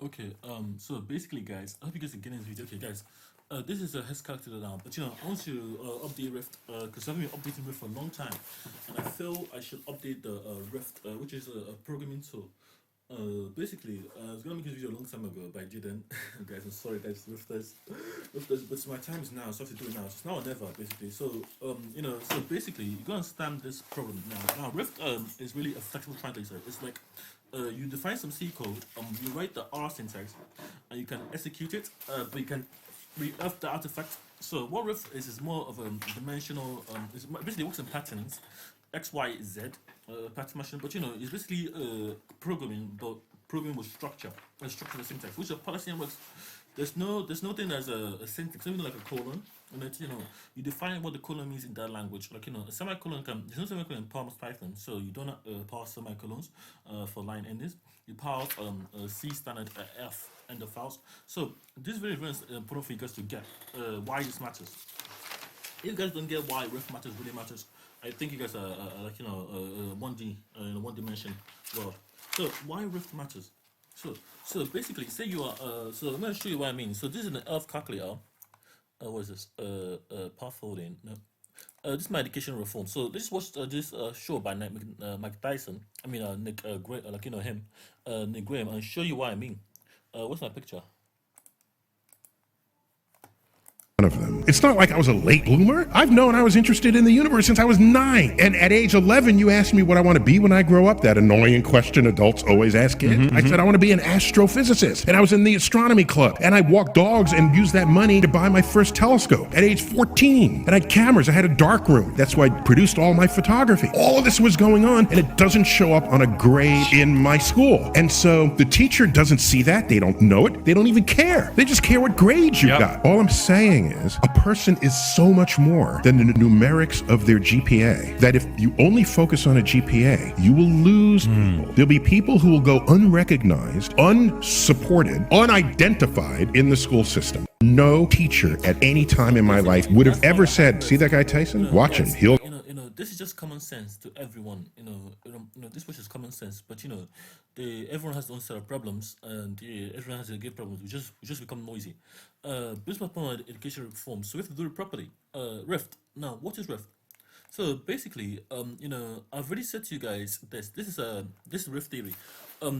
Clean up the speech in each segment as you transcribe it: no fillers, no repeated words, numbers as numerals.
Okay, so basically, guys, I hope you guys are getting this video. Okay, guys, this is a hex calculator now, but I want to update Rift because I've been updating Rift for a long time, and I feel I should update the Rift, which is a programming tool. Basically, I was gonna make this video a long time ago, but I didn't. Guys, I'm sorry, guys, Rifters, but my time is now, so I have to do it now. It's now or never, basically. So, so basically, you're gonna understand this problem now. Now, Rift is really a flexible translator. It's like you define some C code, you write the R syntax, and you can execute it, but you can re-up the artifact. So what Rift is more of a dimensional. Basically works in patterns, X, Y, Z, pattern machine. But it's basically programming, but programming with structure, and structure the syntax, which a policy works. There's no thing as a syntax, something like a colon. And it's, you define what the colon means in that language. Like, a semicolon there's no semicolon in Palms Python, so you don't pass semicolons for line endings. You pass C standard F end of files. So this is very, very important for you guys to get why this matters. If you guys don't get why riff matters really matters, I think you guys are like 1D in a one dimension world. So why rift matters? So basically, say you are so I'm gonna show you what I mean. So this is an elf calculator. What is this? Path folding. No. This is my education reform. So let's watch this show by Mike Tyson. I mean Nick Gray, him, Nick Graham, and show you what I mean. What's my picture? Of them. It's not like I was a late bloomer. I've known I was interested in the universe since I was 9. And at age 11, you asked me what I want to be when I grow up. That annoying question adults always ask kids. I said I want to be an astrophysicist. And I was in the astronomy club. And I walked dogs and used that money to buy my first telescope at age 14. And I had cameras. I had a dark room. That's why I produced all my photography. All of this was going on, and it doesn't show up on a grade in my school. And so the teacher doesn't see that. They don't know it. They don't even care. They just care what grades you got. All I'm saying is a person is so much more than the numerics of their GPA, that if you only focus on a GPA, you will lose people. There'll be people who will go unrecognized, unsupported, unidentified in the school system. No teacher at any time in my life would have ever said, see that guy Tyson? Watch him. He'll This is just common sense to everyone. This was just common sense. But everyone has their own set of problems, and everyone has their good problems. We just become noisy. This is my point on education reform. So we have to do it properly. Rift. Now, what is Rift? So basically, I've already said to you guys this is Rift theory.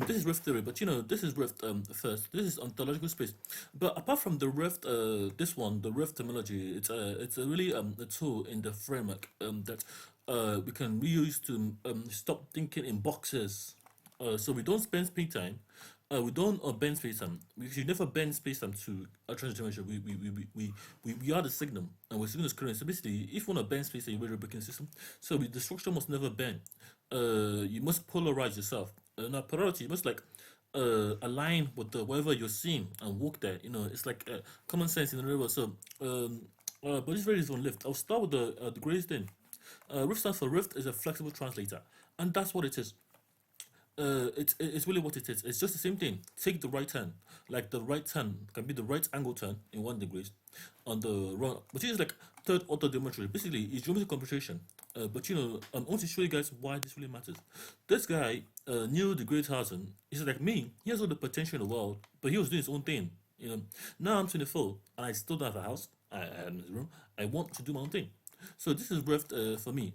This is Rift theory, but this is Rift first. This is ontological space. But apart from the Rift, the Rift terminology, it's a really a tool in the framework that we can reuse to stop thinking in boxes. So we don't spend space time. We don't bend space time. We should never bend space time to a transformation. We are the signal, and we're signal is current. So basically, if you want to bend space time, you're a breaking system. So the structure must never bend. You must polarize yourself. Now polarity, you must align with whatever you're seeing and walk there. It's like common sense in the real world. So but this very is on Rift. I'll start with the greatest thing. Rift stands for Rift is a flexible translator, and that's what it is. It's really what it is. It's just the same thing. Take the right turn. Like the right turn can be the right angle turn in 1 degree on the wrong, but it's like third order geometry. Basically, it's geometry computation. But I want to show you guys why this really matters. This guy, Neil deGrasse Tyson, he's like me. He has all the potential in the world, but he was doing his own thing. Now I'm 24 and I still don't have a house. I am in the room. I want to do my own thing. So this is Rift for me.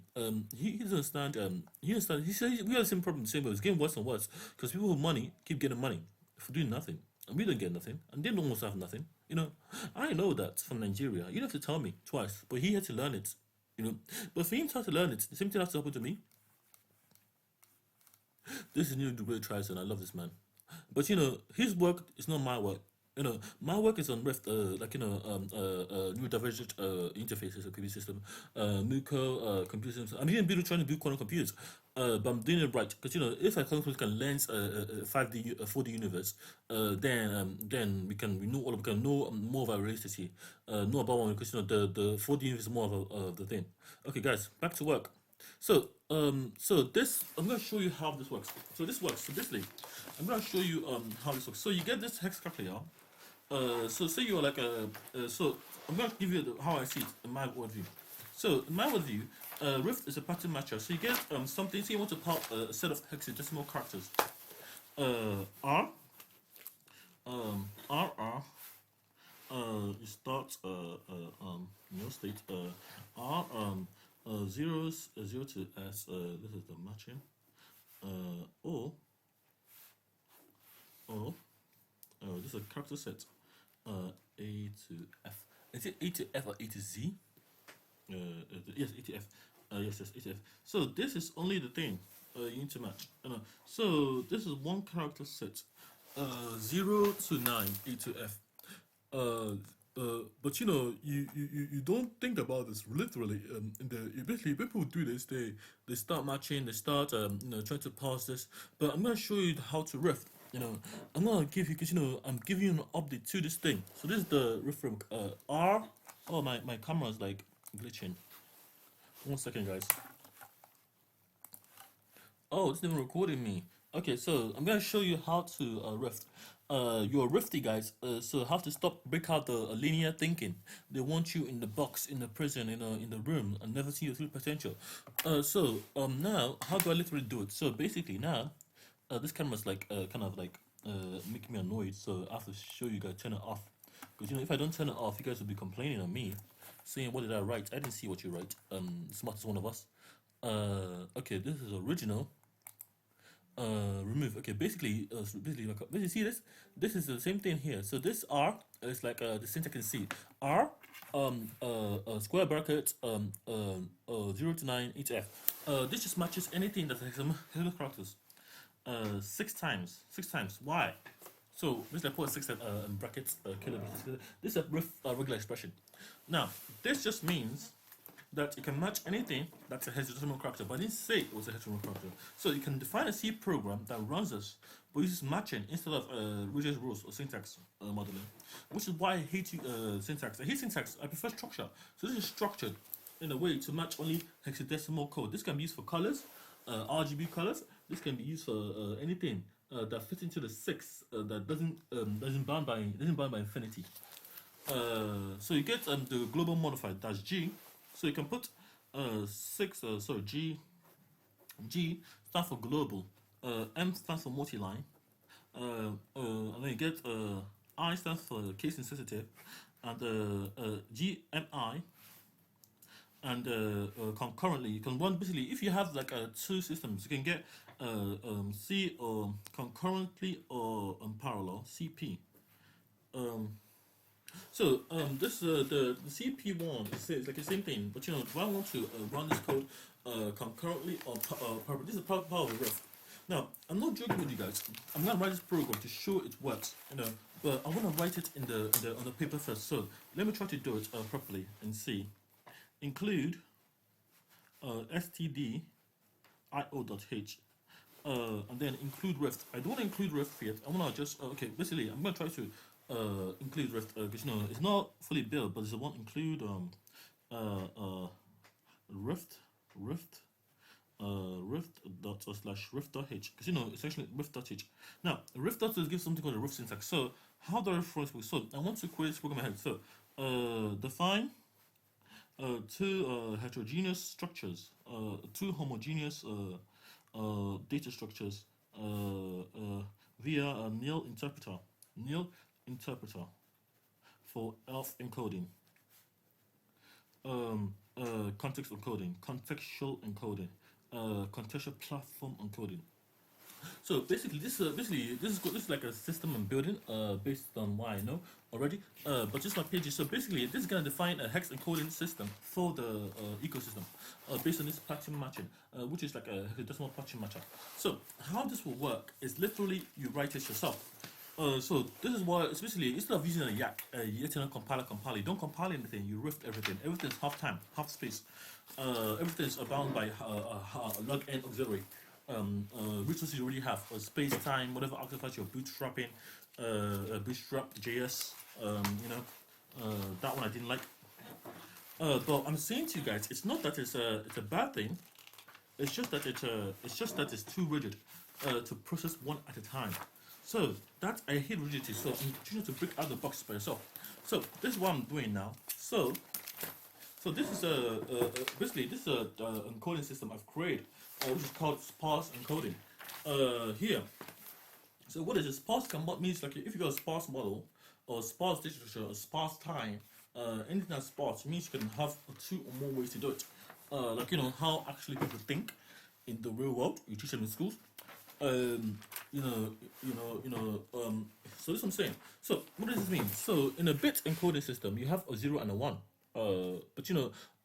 He doesn't understand. He understand. He said we have the same problem. The same way. It's getting worse and worse because people with money keep getting money for doing nothing, and we don't get nothing, and they don't also have nothing. I know that from Nigeria. You don't have to tell me twice, but he had to learn it. But for him to have to learn it, the same thing has to happen to me. This is Neil deGrasse Tyson. I love this man, but his work is not my work. My work is on Rift, neurodivergent interfaces, a computer system, Muco, computer systems. I'm even trying to build quantum computers, but I'm doing it right because if a quantum computer can lens a 5D, 4D universe, then we can know more of our reality, know about one because the 4D universe is more of the thing. Okay, guys, back to work. So this I'm gonna show you how this works. So this works. So basically, I'm gonna show you how this works. So you get this hex calculator. So say you're like so I'm going to give you how I see it in my worldview. So in my worldview, Rift is a pattern matcher. So you get something, so you want to pop a set of hexadecimal characters. R, RR it starts no state R zeros 0 to S, this is the matching, O this is a character set, A to F. Is it A to F or A to Z? Yes, A to F. Yes, A to F. So this is only the thing you need to match. So this is one character set, 0 to 9, A to F. But you don't think about this literally. Basically people do this. They start matching. They start trying to parse this. But I'm gonna show you how to riff. I'm gonna give you, because I'm giving you an update to this thing. So this is the riff from R. Oh, my camera is like glitching. 1 second, guys. Oh, it's even recording me. Okay, so I'm gonna show you how to riff. You're rifty, guys. So have to break out the linear thinking. They want you in the box, in the prison, in the room, and never see your true potential. So now, how do I literally do it? So basically now, this camera's like kind of like making me annoyed. So I have to show you guys, turn it off. Because if I don't turn it off, you guys will be complaining on me, saying, what did I write? I didn't see what you write. Smartest one of us. Okay, this is original. Remove. Okay, basically, see this. This is the same thing here. So this R is like the syntax can see. R, square bracket, 0 to 9, each F. This just matches anything that's hexadecimal characters. 6 times. 6 times. Why? So basically, I put 6 in brackets, kilometers. This is a regular expression. Now, this just means that you can match anything that's a hexadecimal character, but I didn't say it was a hexadecimal character. So you can define a C program that runs this, but uses matching instead of rigid rules or syntax modeling, which is why I hate syntax. I hate syntax. I prefer structure. So this is structured in a way to match only hexadecimal code. This can be used for colors, RGB colors. This can be used for anything that fits into the 6 that doesn't bound by infinity. So you get the global modifier dash G. So you can put 6, G stands for global, M stands for multi-line, and then you get I stands for case insensitive, and GMI, and concurrently you can run, basically if you have like 2 systems, you can get C or concurrently or parallel, CP. So this the CP1 is like the same thing, but if I want to run this code concurrently or this is part of the riff. Now I'm not joking with you guys. I'm gonna write this program to show it works, but I want to write it on the paper first. So let me try to do it properly and see. Include std io.h and then include rift. I don't want to include rift yet. I want to just okay. Basically, I'm gonna try to include rift because it's not fully built, but it's a one include rift dot slash rift dot h, because it's actually rift dot h. Now rift dot gives something called a rift syntax. So how do I reference? So I want to create this program ahead. So define 2 heterogeneous structures, 2 homogeneous data structures via a nil interpreter for ELF encoding, context encoding, contextual encoding, contextual platform encoding. So basically, this is like a system I'm building based on what I know already. But just my pages. So basically, this is gonna define a hex encoding system for the ecosystem based on this pattern matching, which is like a hexadecimal pattern matcher. So how this will work is literally you write it yourself. So this is why it's basically, instead of using a YAC, compiler, you don't compile anything, you rift everything. Everything's half time, half space. Everything's bound by log n auxiliary. Resources you already have, space, time, whatever artifacts you're bootstrapping, bootstrap JS, that one I didn't like. But I'm saying to you guys, it's not that it's a bad thing. It's just that it's too rigid to process one at a time. So that I hate rigidity. So I'm trying to break out the box by yourself. So this is what I'm doing now. So this is basically this is a encoding system I've created, which is called sparse encoding. Here So what is a sparse means like if you got a sparse model or sparse data structure or sparse time, anything that's sparse means you can have two or more ways to do it. Like how actually people think in the real world. You teach them in schools. Um, you know, so this is what I'm saying. So what does this mean? So in a bit encoding system, you have a 0 and a 1. But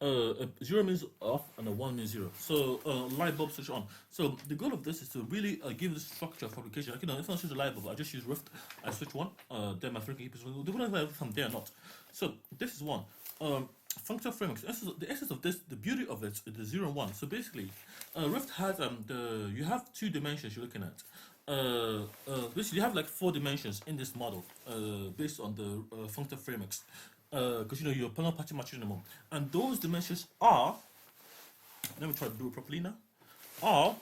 a 0 means off and a 1 means 0. So light bulb switch on. So the goal of this is to really give the structure of fabrication. Like, if I switch a light bulb, I just use Rift. I switch one. Then my friend can keep it. The one if I'm there or not. So this is one. Functional frameworks. The essence of this, the beauty of it, is the 0 and 1. So basically, Rift has you have two dimensions you're looking at. Basically, you have like 4 dimensions in this model, based on the functional frameworks. Because you're panel patching matching them all. And those dimensions are, let me try to do it properly now, are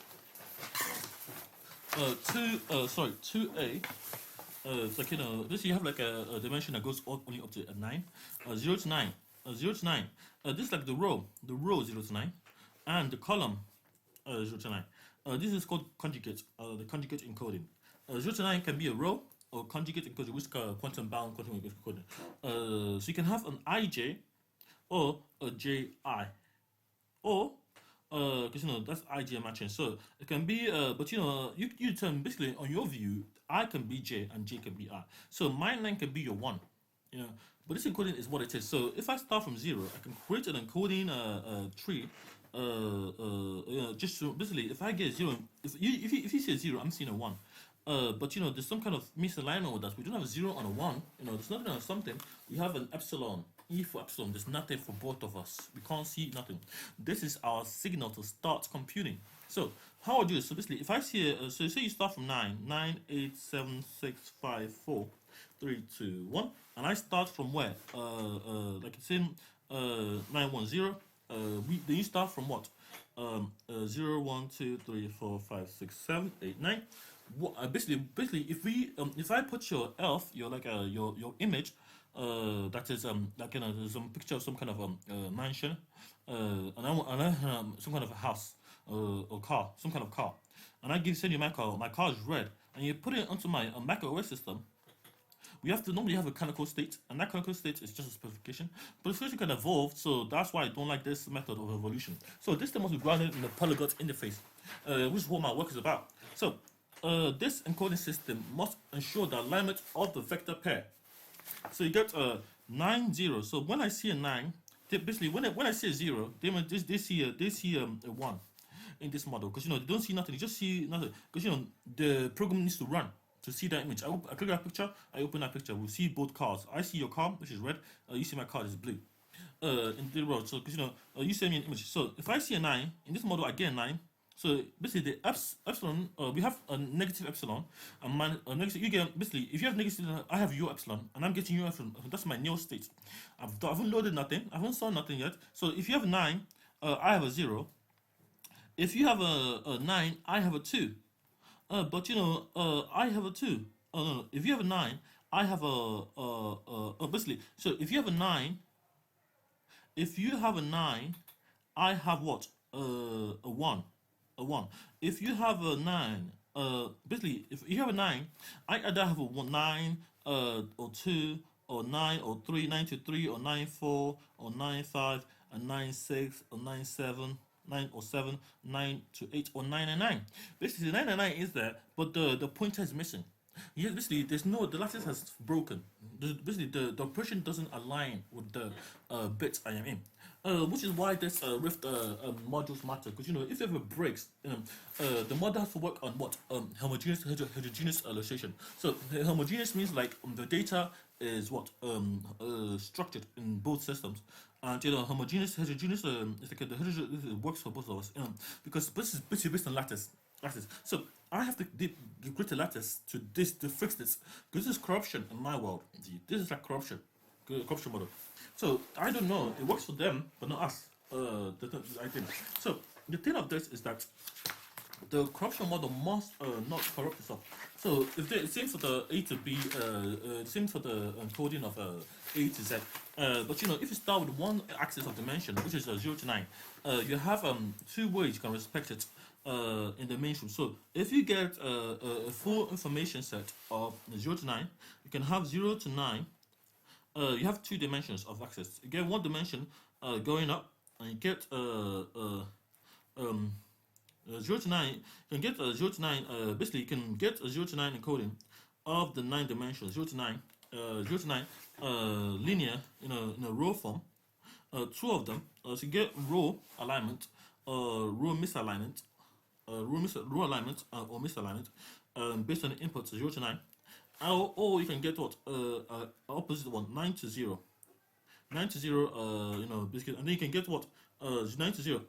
2A. It's like, this you have like a dimension that goes only up to a 9, 0 to 9, 0 to 9. This is like the row 0 to 9, and the column 0 to 9. This is called conjugate, the conjugate encoding. 0 to 9 can be a row or conjugate encoding, which is quantum bound quantum encoding. So you can have an IJ or a JI, or because that's IJ matching. So it can be, but you turn basically on your view, I can be J and J can be I. So my 9 can be your 1, But this encoding is what it is. So if I start from 0, I can create an encoding tree. Just so basically, if I get 0, if you say 0, I'm seeing a 1. But there's some kind of misalignment with us. We don't have a 0 and a 1. There's nothing on something. We have an epsilon. E for epsilon. There's nothing for both of us. We can't see nothing. This is our signal to start computing. So how I do this? So basically, if I see so say you start from 9, 9, 8, 7, 6, 5, 4, 3, 2, 1, and I start from where? Like it's in 910. Then you start from what? 0, 1, 2, 3, 4, 5, 6, 7, 8, 9. Basically, if I put your elf, your image, that is like there's some picture of some kind of mansion, and I some kind of a house, or car, some kind of car, and I send you my car. My car is red, and you put it onto my Mac OS system. We have to normally have a canonical state, and that canonical state is just a specification. But specification can evolve, so that's why I don't like this method of evolution. So this thing must be grounded in the polyglot interface, which is what my work is about. So this encoding system must ensure the alignment of the vector pair. So you get 9, 0. So when I see a 9, basically when I see a 0, they see a 1 in this model, because they don't see nothing, they just see nothing, because the program needs to run to see that image. I click that picture, I open that picture, we'll see both cars. I see your car, which is red, you see my car, is blue. In the road, so because you send me an image. So if I see a 9 in this model, I get a 9. So basically, the epsilon, we have a negative epsilon, and negative. You get basically, if you have negative, I have your epsilon, and I'm getting your epsilon. That's my neo state. I haven't loaded nothing. I haven't saw nothing yet. So if you have a 9, I have a 0. If you have a 9, I have a 2. But I have a 2. No. If you have a 9, I have basically. So if you have a 9, I have what? A 1. A 1. If you have a 9, basically, if you have a 9, I either have a 9, or 2, or 9, or 3, 9 to 3, or 9, 4, or 9, 5, and 9, 6, or 9, 7, 9 or 7, 9 to 8, or 9 and 9. Basically, 9 and 9 is there, but the pointer is missing. Yeah, basically, the lattice has broken. Basically, the operation doesn't align with the bits I am in. Which is why this Rift modules matter, because if it ever breaks, the model has to work on what heterogeneous illustration. So homogeneous means like the data is what structured in both systems, and heterogeneous is like the heterogeneous works for both of us, because this is based on lattice. So I have to create a lattice to fix this, because this is corruption in my world. This is like corruption model. So I don't know. It works for them, but not us. I think. So the thing of this is that the corruption model must not corrupt itself. So if the same for the A to B, same for the encoding of A to Z. But if you start with one axis of dimension, which is 0 to 9, you have two ways you can respect it in the mainstream. So if you get a full information set of 0 to 9, you can have 0 to 9. You have two dimensions of axis. You get one dimension going up, and you get 0 to 9, you can get 0 to 9, basically you can get a 0 to 9 encoding of the 9 dimensions, 0 to 9, 0 to 9 linear in a row form, two of them, so you get row alignment, row misalignment, row alignment or misalignment based on the inputs 0 to 9, or you can get what, opposite one, 9 to 0, 9 to 0, basically, and then you can get what, 9 to 0,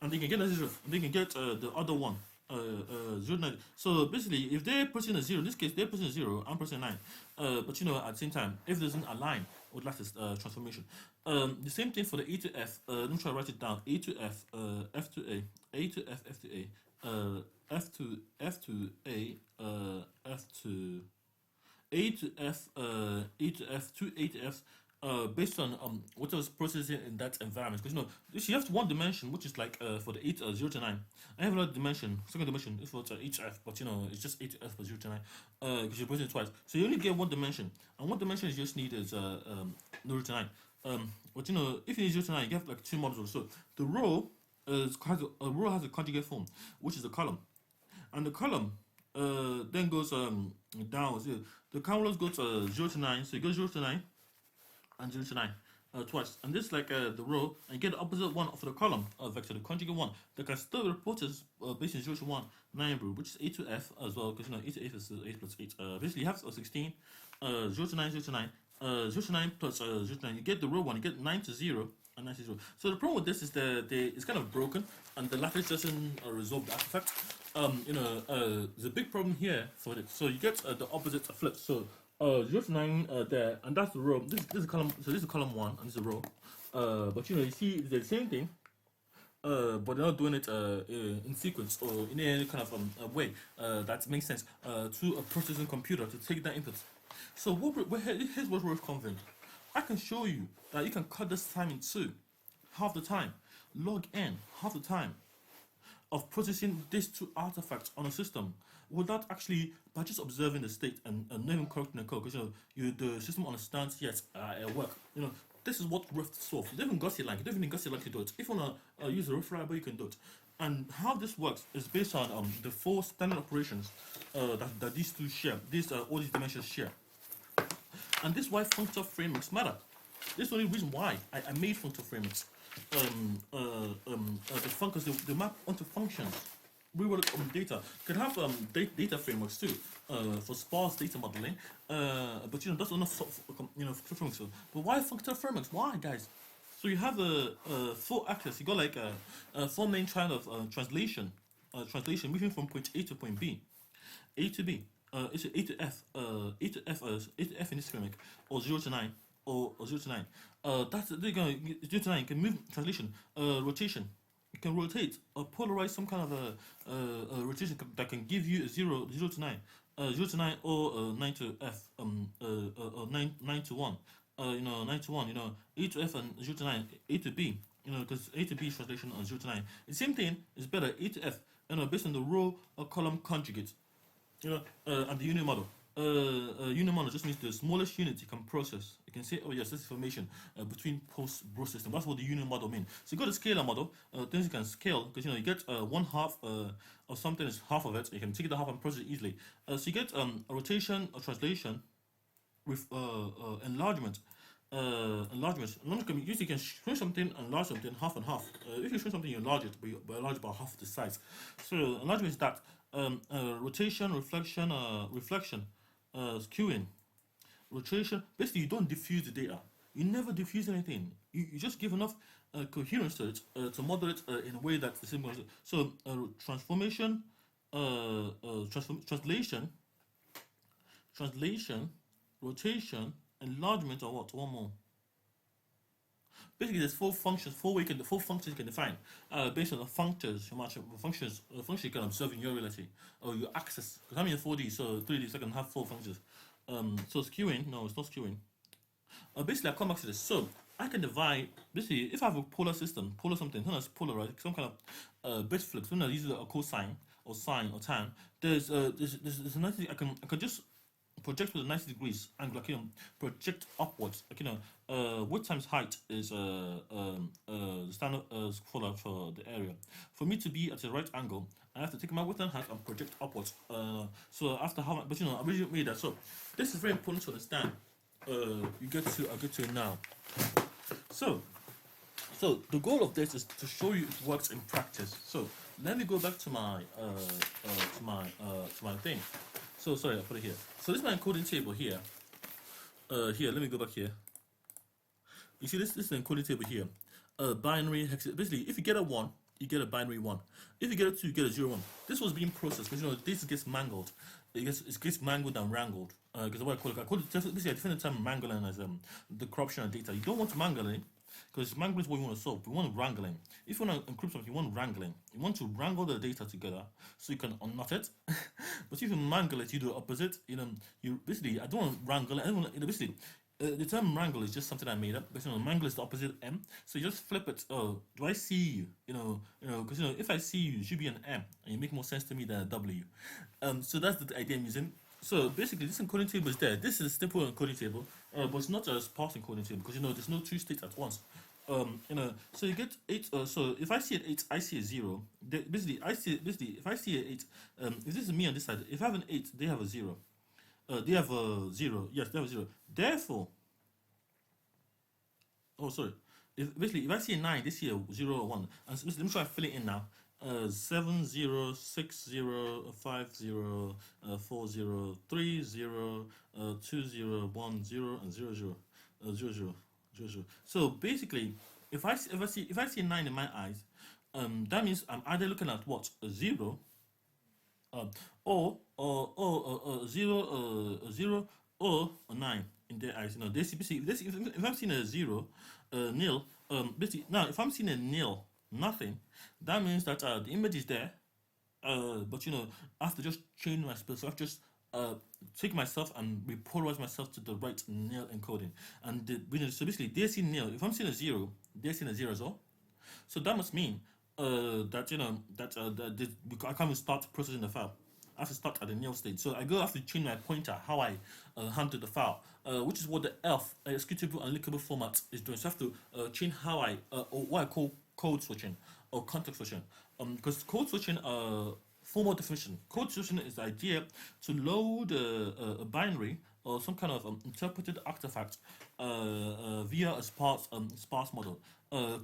and they can get a 0, and they can get the other one, 0 9. So basically, if they're pressing a 0, in this case they're pressing a 0, I'm pressing 9. But at the same time, if it doesn't align with lattice transformation, the same thing for the A to F. Let me try to write it down. A to F, F to A to F, F to A, F to A, F to A to F, A to F, to A to F, based on what I was processing in that environment. Because you have one dimension, which is like for the 0 to 9. I have another dimension, second dimension is for HF, but it's just A to F for 0 to 9, because you're processing twice. So you only get one dimension, and one dimension you just need is 0 to 9. But if you need 0 to 9, you have like two modules. So the row has a conjugate form, which is a column, and the column then goes down. So the columns go to 0 to 9, so you go 0 to 9 and 0 to 9 twice, and this is like the row, and you get the opposite one for the column vector, the conjugate one that can still be reported based on 0 to 1 9 row, which is A to F as well, because A to F is 8 plus 8. Basically you have 16, 0 to 9, 0 to 9, 0 to 9 plus 0 to 9, you get the row one, you get 9 to 0 and 9 to 0. So the problem with this is it's kind of broken, and the lattice doesn't resolve the artifact. There's a big problem here for it. So you get the opposite flip. So 0 to 9 there, and that's the row. This is a column. So this is column 1, and this is a row. But you see it's the same thing, but they're not doing it in sequence or in any kind of a way that makes sense to a processing computer to take that input. So here's what we're convinced. I can show you that you can cut this time in two, half the time, log n, half the time of processing these two artifacts on a system without actually, by just observing the state and not even correcting the code, because the system understands, yes, it work. This is what Rift solves. You don't even got it like, to do it. If you want to use a Rift library, you can do it. And how this works is based on the 4 standard operations that these two share, all these dimensions share. And this is why functor frameworks matter. This is the only reason why I made functor frameworks. The functions, they map onto functions. We will data. You can have data frameworks too for sparse data modeling. But that's enough functor frameworks. But why functor frameworks? Why, guys? So you have a full access. You got like a 4 main kind of translation moving from point A to point B, A to B. It's A to F, A to F in this framework, or 0 to 9, or 0 to 9. That's 0 to 9. You can move translation, rotation. You can rotate or polarize some kind of a rotation that can give you a 0 to 9, 0 to 9, or 9 to F, 9 to 1. 9 to 1. A to F and 0 to 9, A to B. Because A to B is translation on 0 to 9. The same thing is better, A to F. Based on the row or column conjugate. And the unit model. Unit model just means the smallest unit you can process. You can say, oh yes, this information between post-bro system. That's what the unit model means. So you got a scalar model, things you can scale, because you get 1/2 of something is half of it. You can take the half and process it easily. So you get a rotation or translation with enlargement. Usually you can shrink something, enlarge something, half and half. If you shrink something, you enlarge it, but enlarge about half the size. So enlargement is that. Rotation, reflection, skewing, rotation. Basically, you don't diffuse the data. You never diffuse anything. You just give enough coherence to it to model it in a way that's the same. So transformation, translation, rotation, enlargement, or what? One more. Basically, there's four functions you can define based on the functors, function you can observe in your reality or your access. Because I'm in 4D, so 3D, so I can have four functions. So skewing, no, it's not skewing. Basically, I come back to this. So I can divide. Basically, if I have a polar system, polar something, known as polar, right? Some kind of bit flux. When I use a cosine or sine or tan, there's a nice thing I can just project with a 90 degrees angle, like, project upwards. Like, width times height is the standard formula for the area. For me to be at the right angle, I have to take my width and height and project upwards. So after how, but I really made that. So this is very important to understand. I'll get to it now. So, the goal of this is to show you it works in practice. So let me go back to my thing. So sorry, I put it here. So this is my encoding table here. Here, let me go back here. You see this is the encoding table here. Binary hex. Basically, if you get a 1, you get a binary 1. If you get a 2, you get a 0 1. This was being processed because this gets mangled. It gets mangled and wrangled. Because what I call it basically I define the term mangling as the corruption of data. You don't want mangling because mangling is what you want to solve. We want wrangling. If you want to encrypt something, you want wrangling. You want to wrangle the data together so you can unknot it. But if you mangle it, you do the opposite. You basically I don't want to wrangle it. I don't want, basically. The term wrangle is just something I made up. But mangle is the opposite M, so you just flip it. Oh, do I see you? Because if I see you, it should be an M, and you make more sense to me than a W. So that's the idea I'm using. So basically, this encoding table is there. This is a simple encoding table, but it's not a sparse encoding table because there's no two states at once. So you get 8. So if I see an 8, I see a 0. Basically, if I see an 8, if this is me on this side, if I have an 8, they have a 0. They have a 0. Yes, they have a 0. Therefore, sorry. If I see a 9, they see a 0 or 1. And so let me try to fill it in now. 7 0 6 0 5 0 4 0 3 0 2 0 1 0 and 0 0 0 0 0 0. So basically, if I see a 9 in my eyes, that means I'm either looking at what, a 0, or 0 or a 9 in their eyes. They see, if I'm seeing a 0, nil, basically now if I'm seeing a nil, nothing, that means that the image is there, but I have to just change my space. So I have to just take myself and repolarize myself to the right nil encoding. And so basically they see nil. If I'm seeing a 0, they're seeing a 0 as well. So that must mean that I can't even start processing the file. I have to start at the nil stage. So I have to change my pointer, how I handle the file, which is what the ELF, executable and linkable format, is doing. So I have to change how or what I call code switching or context switching. Because code switching, formal definition, code switching is the idea to load a binary or some kind of interpreted artifact via a sparse model.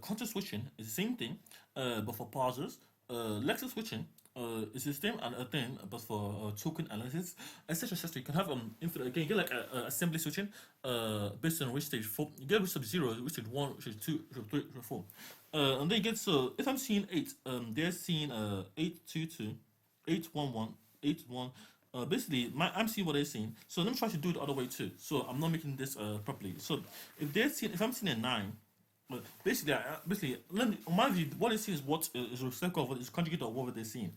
Context switching is the same thing, but for parsers. Lexis switching is the same thing, but for token analysis, etc. etc. You can have infinite. Again, you get like assembly switching based on which stage 4. You get which stage 0, which stage 1, which stage 2, which stage 3, which stage 4. And then you get, so if I'm seeing 8, they're seeing 8 2 2, 8 1 1, 8 1. Basically, I'm seeing what they're seeing. So let me try to do it the other way too. So I'm not making this properly. So if I'm seeing a 9. Basically, on my view, what they see is what is a circle of what is conjugate of what they're seeing.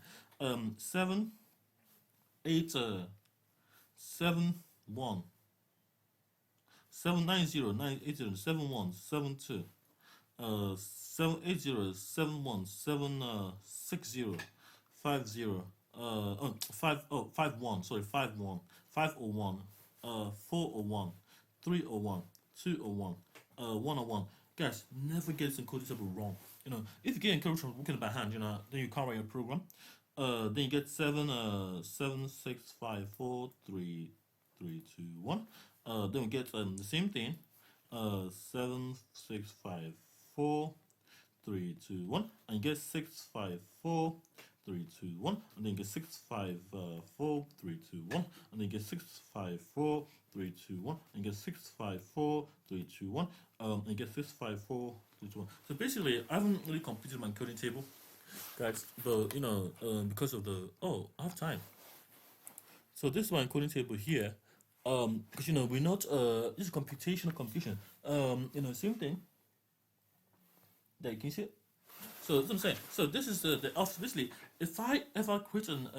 7 8 7 1 7 9 0 9 8 0 7 1 7 2 7 8 0 7 1 7 6 0 5 0 5 1, sorry, 5 1 5 or 1 4 or 1 3 or 1 2 or 1 1 or 1. Guys, never get this encoding table wrong. If you get encoded from working by hand, then you can't write your program. Then you get 7 6 5 4 3 3 2 1. Then we get the same thing. 7 6 5 4 3 2 1, and you get 6 5 4 3 2 1, and then you get 6 5 4 3 2 1, and then you get 6 5 4 3 2 1, and you get 6 5 4 3 2 1, and you get 6 5 4 3 2 1. So basically, I haven't really completed my encoding table, guys, but because of I have time. So this is my encoding table here. Because we're not this is computational computation. Same thing. There, can you see it? So that's what I'm saying. So this is the elf. Basically, if I ever create an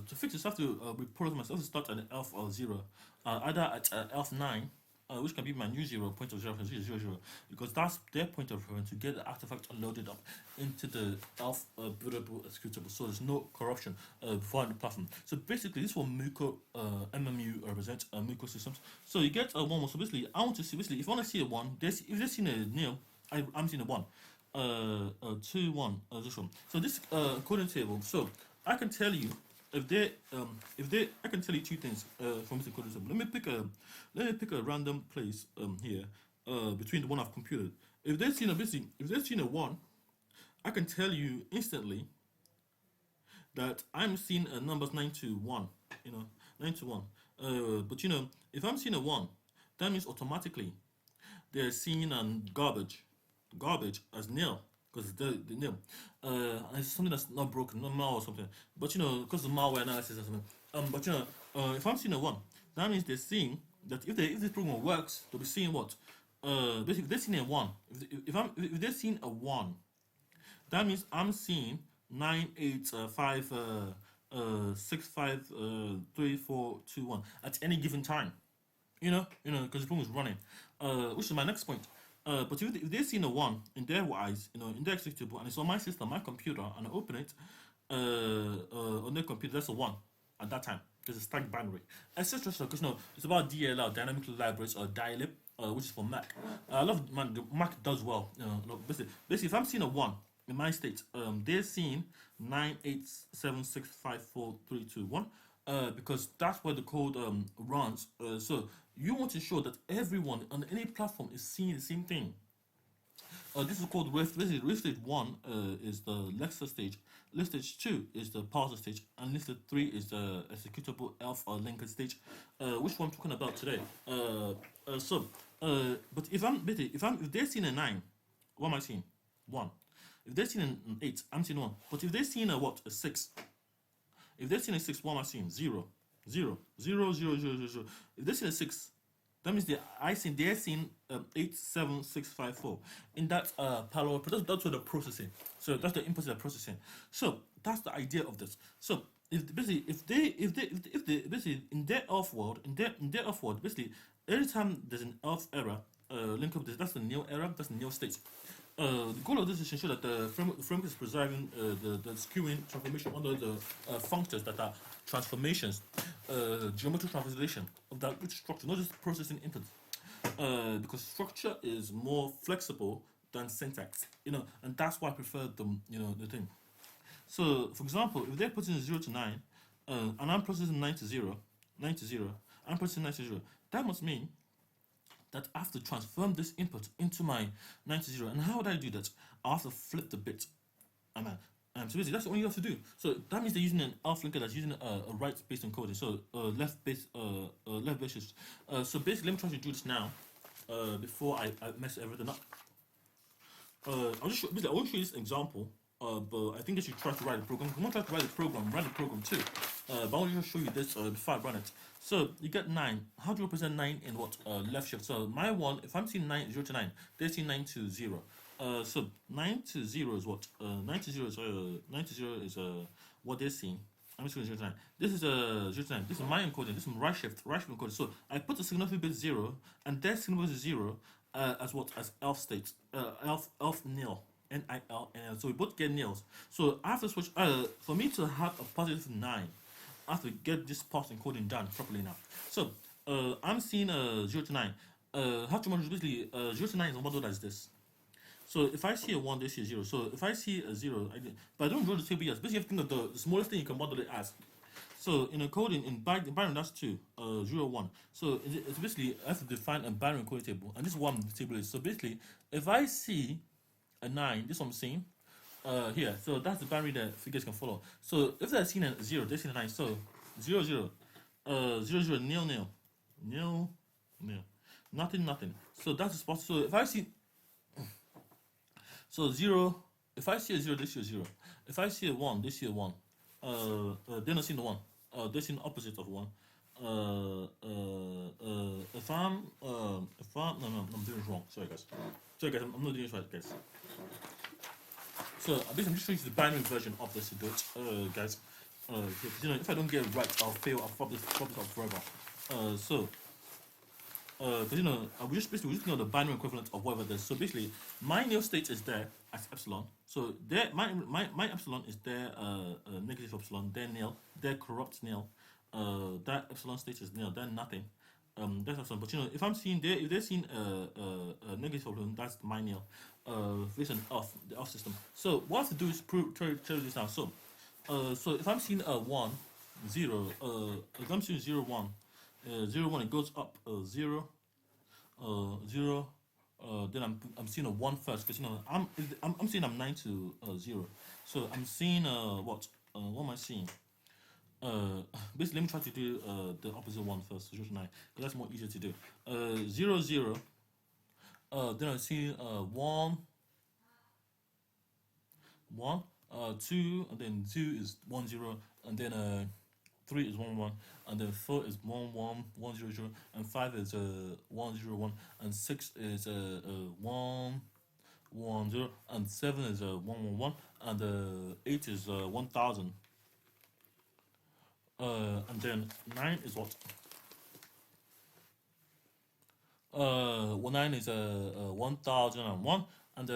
to fix this, I have to reprogram myself to start at an elf or zero, either at elf 9, which can be my new zero point of 0.000, because that's their point of reference to get the artifact loaded up into the elf buildable executable. So there's no corruption before the platform. So basically, this will Muko MMU represent Muko systems. So you get a one. So basically, I want to see basically if I want to see a one, if there's seen a nil, I'm seeing a one. 2 1 this one. So this coding table. So I can tell you if they I can tell you two things from this coding table. Let me pick a random place here between the one I've computed. If they've seen a one, I can tell you instantly that I'm seeing numbers 9 to 1. 9 to 1. But if I'm seeing a one, that means automatically they're seeing garbage as nil because it's the nil. And it's something that's not broken, not mal or something. But because of malware analysis or something. But if I'm seeing a one, that means they're seeing that if this program works, they'll be seeing what? Basically, if they're seeing a one, if they're seeing a one, that means I'm seeing 9 8 5 6 5 3 4 2 1 at any given time. Because the program is running. Which is my next point. But if they've seen a one in their eyes, in their executable, and it's on my system, my computer, and I open it on their computer, that's a one at that time because it's stacked binary, etc. Because it's about DLL, dynamic libraries, or dilib, which is for Mac. I love the Mac does well. Basically, if I'm seeing a one in my state, they're seeing 9 8 7 6 5 4 3 2 1. Because that's where the code runs. So you want to ensure that everyone on any platform is seeing the same thing. This is called RIF. Basically, RIF stage 1 is the Lexer stage, RIF stage 2 is the parser stage, and RIF stage 3 is the executable elf or linker stage, which one I'm talking about today. But if they're seeing a 9, what am I seeing? 1. If they're seeing an 8, I'm seeing 1. But if they're seeing a 6, if they're seeing a 6, what am I seeing? 0, 0, 0, 0, 0, 0, 0. If they're seeing a 6, that means they're seeing 8, 7, 6, 5, 4 in that parallel. That's what they're processing. So that's the inputs they're processing. So that's the idea of this. So if they basically in their elf world, basically every time there's an elf error, link up this, that's the nil error, that's the nil state. The goal of this is to ensure that the framework is preserving the skewing transformation under the functors that are transformations, geometric translation of that which structure, not just processing inputs. Because structure is more flexible than syntax, and that's why I prefer the thing. So, for example, if they're putting 0 to 9, and I'm processing 9 to 0, I'm processing 9 to 0, that must mean that I have to transform this input into my 9 to 0. And how would I do that? I have to flip the bit. So basically, that's all you have to do. So that means they're using an elf linker that's using a right-based encoding. So left-based shift. So basically, let me try to do this now before I mess everything up. I won't show you this example, but I think I should try to write a program. I'm going to try to write the program too. But I want to show you this before I run it. So you get 9. How do you represent 9 in what? Left shift. So my one, if I'm seeing 0 to 9, they're seeing 9 to 0. So 9 to 0 is what? 9 to 0 is what they're seeing. I'm just going to 0 to 9. This is 0 to 9. This is my encoding. This is right shift encoding. So I put the significant bit 0, and their significant 0 as what? As elf state. Elf nil. NIL. So we both get nils. So I have to switch. For me to have a positive 9, I have to get this part encoding done properly now. So I'm seeing 0 to 9. How to model basically 0 to 9 is modeled as this. So if I see a 1, they see a 0. So if I see a 0, but I don't draw the table yet. Basically, you have to think of the smallest thing you can model it as. So in encoding, in binary, that's 2, 0, 1. So it's basically, I have to define a binary encoding table. And this is what the table is. So basically, if I see a 9, this one I'm seeing, here. So that's the binary that figures can follow. So if they're seeing a 0, they're seeing a 9. So 0, 0, 0, 0, nil, nil, nil, nil, nothing, nothing. So that's the spot. So if I see, so 0, if I see a 0, they see a 0. If I see a 1, they see a 1. They're not seeing the 1. They're seeing the opposite of 1. If I'm, no, I'm doing it wrong. Sorry guys, I'm not doing it right, guys. So basically, I'm just showing you the binary version of this to do it, guys. If I don't get it right, I'll fail. I'll fuck this up forever. Because we just know the binary equivalent of whatever this. So basically, my nil state is there as epsilon. So there, my epsilon is there, negative epsilon. There nil. There corrupt nil. That epsilon state is nil. Then nothing. That's epsilon. But if I'm seeing there, if they're seeing negative epsilon, that's my nil. Based on the off system. So what I have to do is tell this now. So if I'm seeing 1, 0, if I'm seeing 0, 1. 0, 1, it goes up 0, 0. Then I'm seeing a 1 first because I'm seeing I'm 9 to 0. So I'm seeing what am I seeing? Basically, let me try to do the opposite one first, 0 to 9, because that's more easier to do. 0, 0. Then I'm seeing 1, 1, 2, and then 2 is 1, 0, and then 3 is 1, 1, and then 4 is 1, 1, 1, 0, 0, and 5 is 1, 0, 1, and 6 is 1, 1, 0, and 7 is 1, 1, 1, and 8 is 1000. And then 9 is what? 9 is 1001, and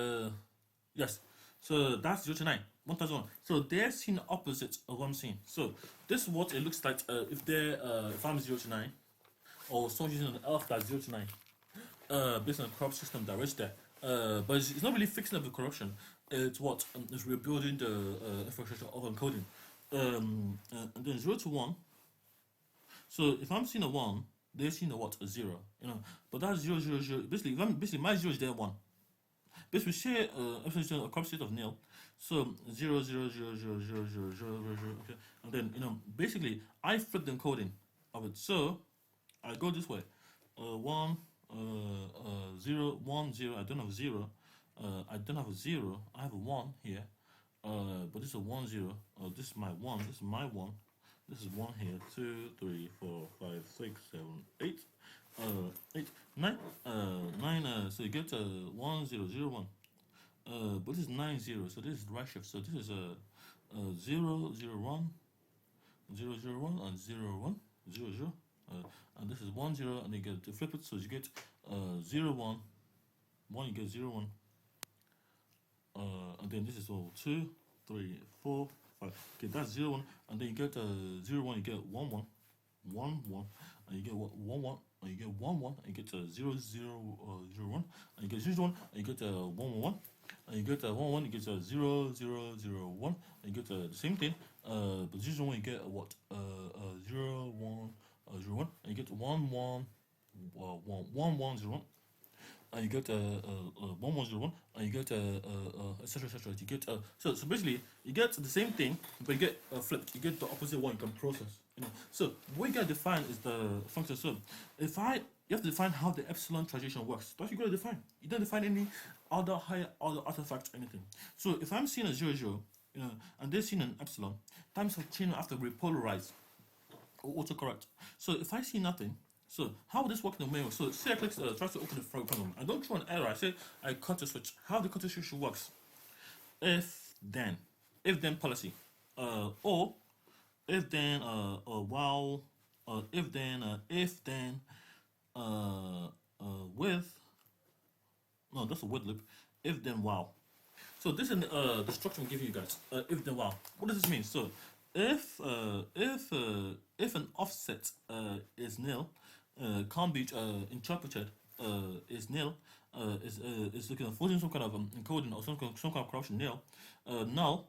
yes. So that's 0 to 9, 1001. So they're seeing the opposite of what I'm seeing. So this is what it looks like if I'm 0 to 9, or someone using an elf that's 0 to 9, based on a corrupt system that is there. But it's not really fixing up the corruption. It's what it's rebuilding the infrastructure of encoding. And then 0 to 1. So if I'm seeing a 1, they're seeing a what? A 0. But that's 0, 0, 0. Basically my 0 is there 1. Basically, we share a corrupt state of nil. So 0, 0, 0, 0, 0, 0, 0, 0, 0. Okay. And then basically I flip the encoding of it. So I go this way. 1, 0, 1, 0. I don't have 0. I don't have a 0. I have a 1 here. But this is a 1, 0. This is my 1. This is my 1. This is 1 here. 2, 3, 4, 5, 6, 7, 8. 8, 9. 9. So you get 1, 0, 0, 1. But this is 9, 0. So this is right shift. So this is 0, 0, 1, 0, 0, 1, and 0, 1, 0, 0. And this is 1, 0, and you get to flip it. So you get 0, 1. 1, you get 0, 1. And then this is all 2, 3, 4, 5. Okay, that's 0, 1. And then you get 0, 1, you get 1, 1. 1, 1. And you get 1, 1. And you get 1, 1. And you get 0, 0, 0, 1. And you get 0, 1. And you get 1, 1, 1. And you get 1, 1. You get 0, 0, 0, 1. And you get the same thing. But 0, 1, you get what? 0, 1, 0, 1. And you get 1, 1, 1, 1, 0, 1. And you get 1101, and you get etc, etc. You get so basically you get the same thing, but you get flipped. You get the opposite one you can process. So what you gotta define is the function. So you have to define how the epsilon transition works. That's what you gotta define. You don't define any other higher other artifact or anything. So if I'm seeing a 0, 0, and they're seeing an epsilon, times of chain have to repolarize or autocorrect. So if I see nothing. So how would this work in the manual? So say I click try to open the problem. I don't throw an error. I say I cut the switch. How the cut the switch works? If then policy, or if then while, if then with, no, that's a with loop. If then while. So this is the structure I'm giving you guys. If then while. What does this mean? So if an offset is nil. Can't be interpreted is nil, is looking at forcing some kind of encoding or some kind of corruption nil. Null,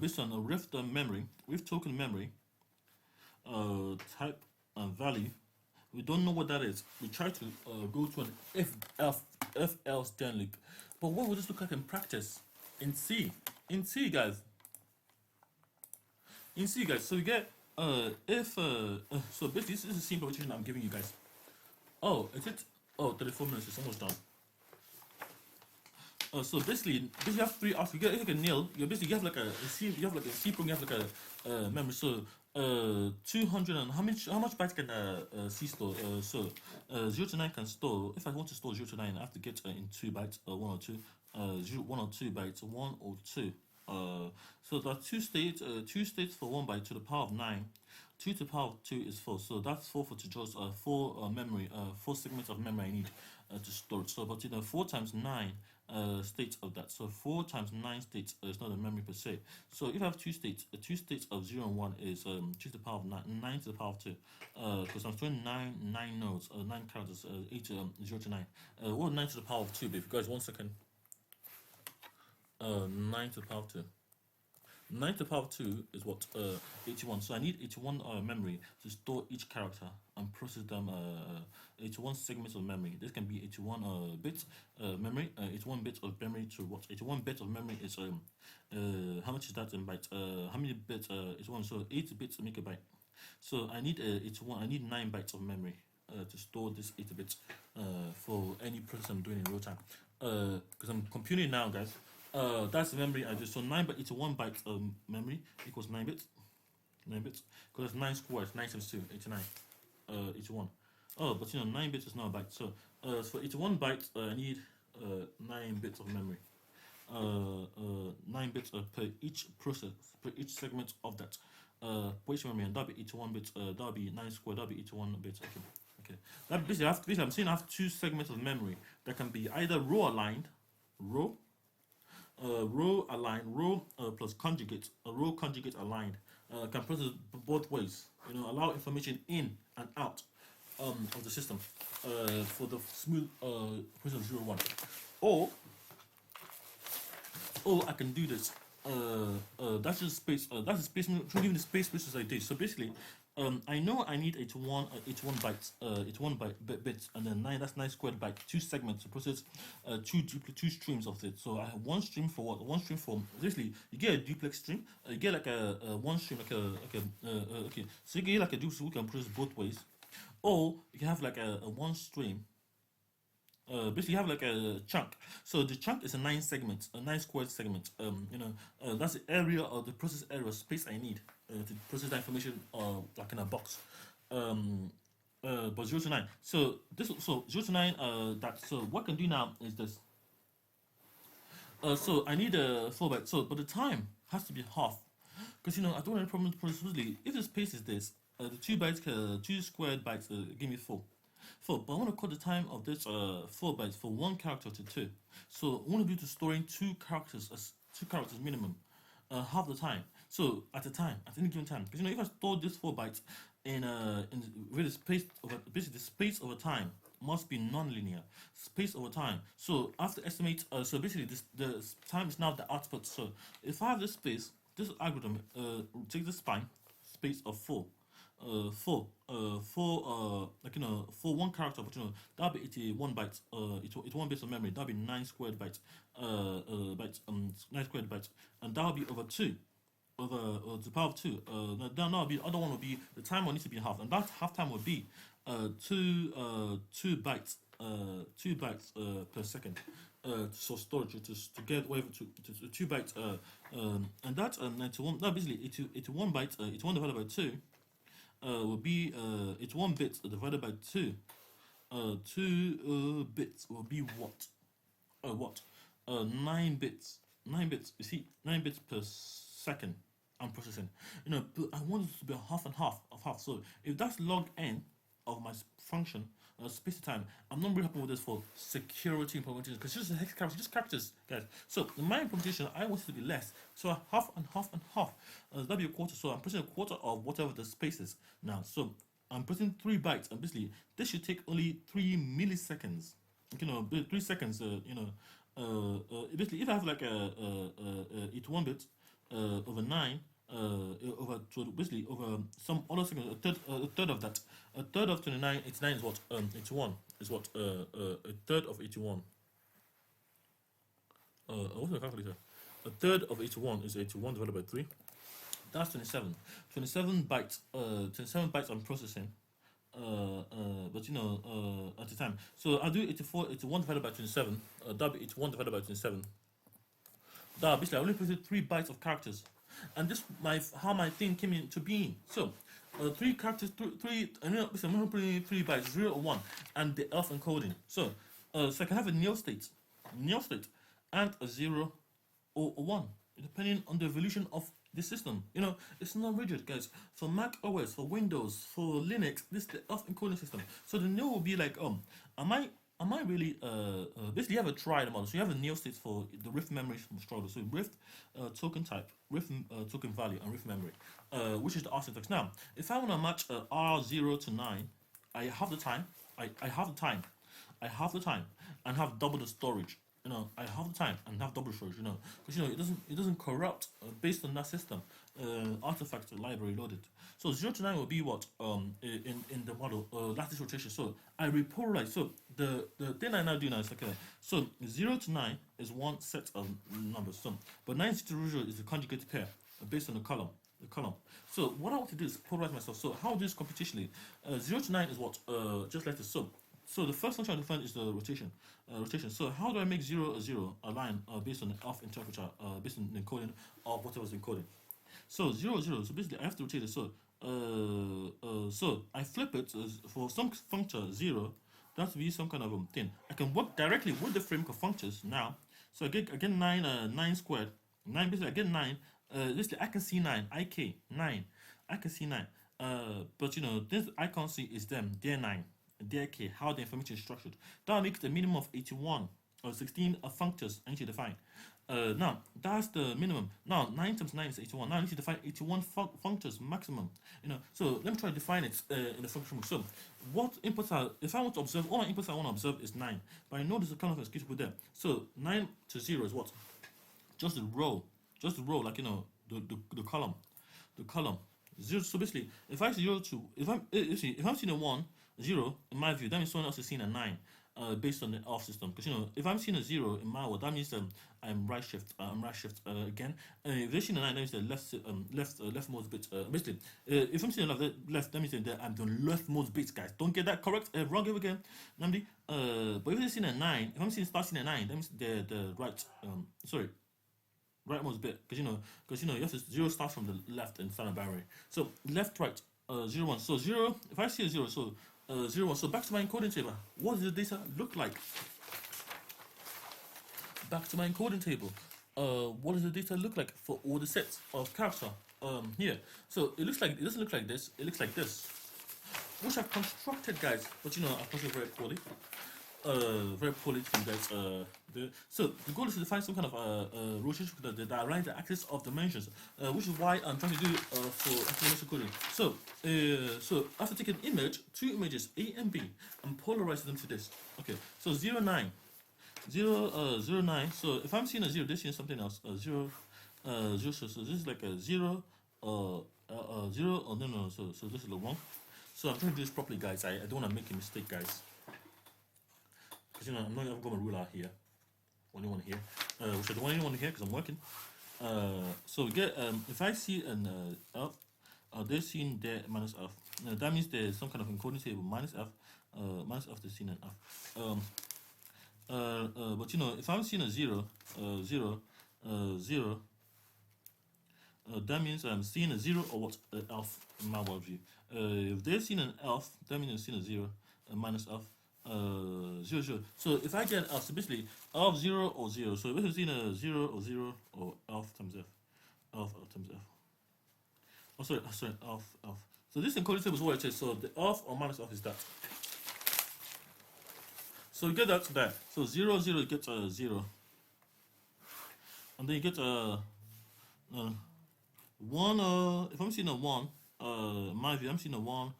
based on a rift memory, rift token memory, type and value. We don't know what that is. We try to go to an if else then loop. But what would this look like in practice? In C, guys. So we get so basically this is the same implementation I'm giving you guys. Oh, is it? Oh, 34 minutes. It's almost done. So basically you have 3 options. You get like a nil. You have like a C. You have like a C program. You have like a memory. So 200 and how much bytes can C store? So 0 to 9 can store. If I want to store 0 to 9, I have to get in 2 bytes, 1 or 2. 1 or 2 bytes, 1 or 2. So there are two states for 1 byte to the power of 9. 2 to the power of 2 is 4. So that's 4 for to just 4 memory, 4 segments of memory I need to store it. So, but 4 times 9 states of that. So 4 times 9 states is not a memory per se. So if I have two states of 0 and 1 is 2 to the power of 9, 9 to the power of 2. Because I'm storing 9 nodes, 9 characters, 8 0 to 9. What 9 to the power of 2 be? Guys, 1 second. 9 to the power of 2. 9 to the power of 2 is what? 81. So I need 81 memory to store each character and process them. 81 segments of memory. This can be 81 bits memory. 81 bits of memory to what? 81 bits of memory is how much is that in bytes? How many bits? Is one. So 8 bits make a byte. So I need 81. I need 9 bytes of memory to store this 8 bits for any process I'm doing in real time. Because I'm computing now, guys. That's the memory I just. So 9 by 81 bytes memory equals 9 bits. 9 bits. Because it's 9 squared, 9 times 2, 89. 81. Oh, but 9 bits is not a byte. So for 81 bytes, I need 9 bits of memory. 9 bits per each process, per each segment of that. Per each memory, and that'll be 81 bits. That'll be 9 squared, that'll be 81 bits. Okay. That basically, I'm saying I have 2 segments of memory that can be either row aligned, row aligned, row plus conjugate, row conjugate aligned, can process both ways. Allow information in and out of the system for the smooth process of 0 1. Or I can do this. That's just space. That's the space. Even the space process I did. So basically, I know I need 81 bytes, 81 bits, and then 9. That's 9 squared byte. 2 segments to process two streams of it. So I have one stream for what? One stream for basically you get a duplex stream. You get like a one stream okay. So you get like a duplex. We can process both ways, or you can have like a one stream. Basically you have like a chunk. So the chunk is a 9 segment, a 9 squared segment. That's the area of the process area space I need to process that information like in a box. But 0 to 9. So 0 to 9 so what I can do now is this. So I need a 4 byte. So but the time has to be half. Because I don't want any problem with process. If the space is this, the 2 bytes 2 squared bytes give me 4. But I want to cut the time of this 4 bytes for 1 character to 2. So I want to be able to storing 2 characters as 2 characters minimum, half the time. So at any given time, because if I store this 4 bytes in with the space over basically the space over time must be non-linear space over time. So I have to estimate. So basically the time is now the output. So if I have this space, this algorithm take the space of 4. For 1 character, but that'll be 81 bytes. 81 bits of memory. That'll be 9 squared bytes. 9 squared bytes, and that'll be over 2, over the power of 2. That'll be the other one will be the time will need to be half, and that half time will be 2 bytes. 2 bytes per second. So storage to get whatever to 2 bytes. And that 91. That basically 81 bytes. 81 divided by 2. Will be 81 bits divided by 2. 2 bits will be what? 9 bits. 9 bits. You see, 9 bits per second. I'm processing. But I want it to be a half and half of half. So if that's log n of my function, space time, I'm not really happy with this for security implementation because it's just a hex character, just characters, guys. So in my implementation, I want it to be less. So half and half and half. That'll be a quarter. So I'm pressing a quarter of whatever the space is now. So I'm pressing 3 bytes, and basically this should take only 3 milliseconds. 3 seconds. Basically, if I have like 81 bits over 9. Over so basically over some other segment, a third of that, a third of 29, 89 is what 81 is what a third of 81. What's the calculator? A third of 81 is 81 divided by 3. That's 27. 27 bytes. 27 bytes I'm processing. But at the time, so I'll do 81 divided by 27. That'll be 81 divided by 27. That basically I only put 3 bytes of characters. And this how my thing came into being. So 3 characters, I'm going to put in 3 bytes, 0 or 1, and the elf encoding. So I can have a nil state, and a 0 or 1. depending on the evolution of the system. It's not rigid, guys. For Mac OS, for Windows, for Linux, this is the off encoding system. So the nil will be like, am I really basically you have a triad model. So you have a nil state for the rift memory struggle. So rift token type, rift token value, and rift memory, which is the R syntax. Now, if I want to match R0 to 9, I have the time. I have the time. I have the time and have double the storage. I have the time and have double storage. Because it doesn't corrupt based on that system. Artifact library loaded. So 0 to 9 will be what in the model lattice rotation. So I repolarize. So the thing I now do now is okay. So 0 to 9 is one set of numbers. So but 9 to 0 is a conjugated pair based on the column. So what I want to do is polarize myself. So how I'll do this computationally? 0 to 9 is what just like this. So the first function I define is the rotation. So how do I make 0 a 0 a line based on the off interpreter based on the encoding of whatever's encoding? So 0 0. So basically I have to rotate it. So I flip it for some functor 0. That to be some kind of thing. I can work directly with the framework of functors now. So I get 9 squared. 9 basically I get 9. Basically I can see 9. IK 9. I can see 9. But this I can't see is them. They're 9. Their K, how the information is structured. That makes the minimum of 81 or 16 functors I need to define. Now, that's the minimum. Now, 9 times 9 is 81. Now, I need to define 81 functors maximum. So let me try to define it in the function. So, what inputs are, if I want to observe, all my inputs I want to observe is 9. But I know there's a kind of executable there. So, 9 to 0 is what? Just the row, like, the column. The column. 0, so basically, if I 0 to, if I'm seeing a 1, 0, in my view, that means someone else is seeing a 9, based on the off system. Because if I'm seeing a 0 in my world, that means I'm right shift. Again. If they're seeing a 9, that means the leftmost bit. Basically, if I'm seeing a left, that means that I'm the leftmost bit, guys. Don't get that correct. Wrong again, Namdi. But if they're seeing a 9, if I'm seeing a 9, that means the right. Rightmost bit, because you have to 0 starts from the left and start a boundary. So left, right, 0 1. So 0. If I see a 0, so 0 1. So back to my encoding table. What does the data look like? Back to my encoding table. What does the data look like for all the sets of character? Here. So it doesn't look like this. It looks like this, which I've constructed, guys. But I've constructed very poorly. Very poorly to you guys. So the goal is to define some kind of rotation that aligns the axis of dimensions, which is why I'm trying to do for exponential coding. So after taking two images A and B, and polarizing them to this. Okay. So 0 9, 0 9. So if I'm seeing a 0, this is something else. 0 0. So this is like a 0 0. Oh no. So this is the wrong. So I'm trying to do this properly, guys. I don't want to make a mistake, guys. Because I'm not got my ruler here. Only one here. Which I don't want anyone here because I'm working. So we get if I see an F, they're seeing there minus F. That means there's some kind of encoding table minus F. Minus F they're seeing an F. But if I'm seeing a 0, 0, 0, that means I'm seeing a 0 or what? F in my worldview. If they're seeing an F, that means they're seeing a 0 minus F. 0 0. So if I get F, so basically F 0 or 0. So if I'm seeing a 0 or 0 or F times F. F times F. Oh sorry, F. So this encoding table is what it is. So the F or minus F is that. So you get that to that. So 0 0 you get 0. And then you get 1 if I'm seeing a 1, my view I'm seeing a 1,